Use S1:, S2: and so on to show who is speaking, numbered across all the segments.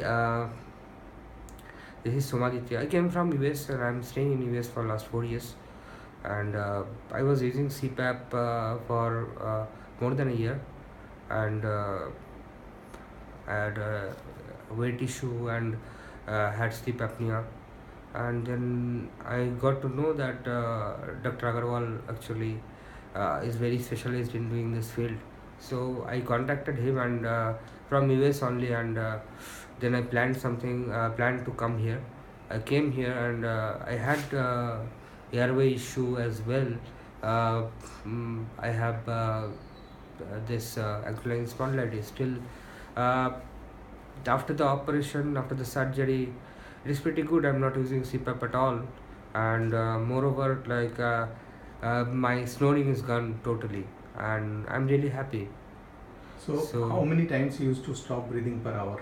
S1: Uh, this is Somaditya. I came from US and I'm staying in US for last 4 years. And I was using CPAP for more than a year, and I had weight issue and had sleep apnea. And then I got to know that Dr. Agarwal actually is very specialized in doing this field. So I contacted him and from US only, and then I planned to come here. I came here and I had airway issue as well. Uh, I have this ankylosing spondylitis still. Uh, After the operation, after the surgery, it is pretty good. I'm not using CPAP at all, and moreover, my snoring is gone totally, and I'm really happy.
S2: So, how many times you used to stop breathing per hour?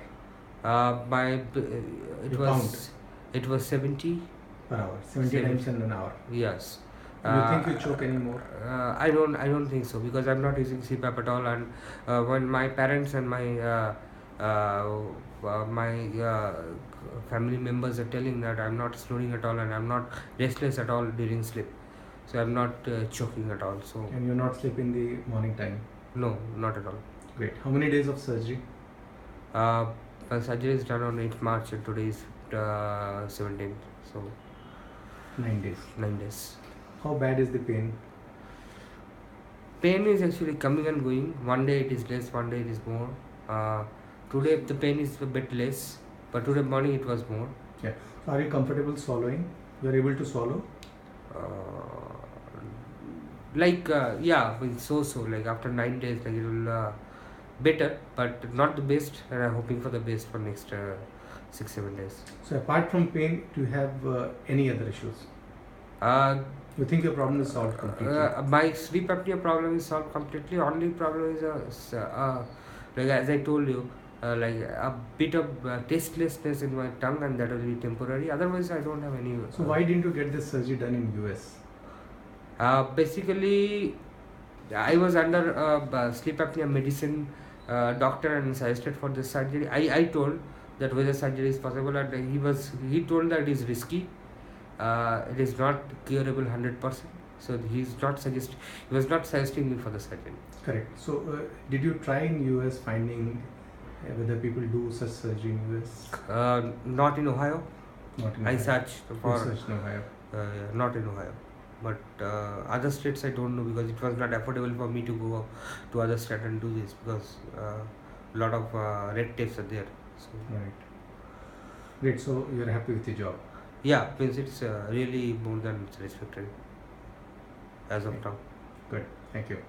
S1: It
S2: You
S1: was 70
S2: per hour, 70 times in an hour.
S1: Yes.
S2: Do you think you choke anymore?
S1: I don't think so, because I'm not using CPAP at all, and when my parents and my family members are telling that I'm not snoring at all and I'm not restless at all during sleep, so I'm not choking at all. So
S2: And you're not sleeping the morning time?
S1: no, not at all.
S2: Great. How many days of surgery?
S1: My surgery is done on 8th March and today is 17th, so
S2: 9 days.
S1: 9 days.
S2: How bad is the pain?
S1: Pain is actually coming and going. One day it is less, one day it is more. Today the pain is a bit less, but today morning it was more.
S2: Yeah. Are you comfortable swallowing? You are able to swallow?
S1: Like after 9 days, like it will better, but not the best, and I'm hoping for the best for next 6-7 days.
S2: So, apart from pain, do you have any other issues?
S1: Uh,
S2: You think your problem is solved completely?
S1: my sleep apnea problem is solved completely. Only problem is like as I told you, like a bit of tastelessness in my tongue, and that will be temporary. Otherwise, I don't have any.
S2: So, why didn't you get this surgery done in US?
S1: Basically, I was under sleep apnea medicine doctor and suggested for this surgery. I told that whether surgery is possible, and he told that it is risky. It is not curable 100%. So he was not suggesting me for the surgery.
S2: Correct. So, did you try in US finding whether people do such surgery in US?
S1: Not in Ohio.
S2: Not in
S1: I
S2: Ohio.
S1: searched for
S2: You searched in Ohio.
S1: not in Ohio, but other states I don't know, because it was not affordable for me to go to other state and do this, because a lot of red tapes are there. So
S2: Right. Great. So, you're happy with your job?
S1: yeah, means it's really more than satisfactory as of now.
S2: Good. Thank you.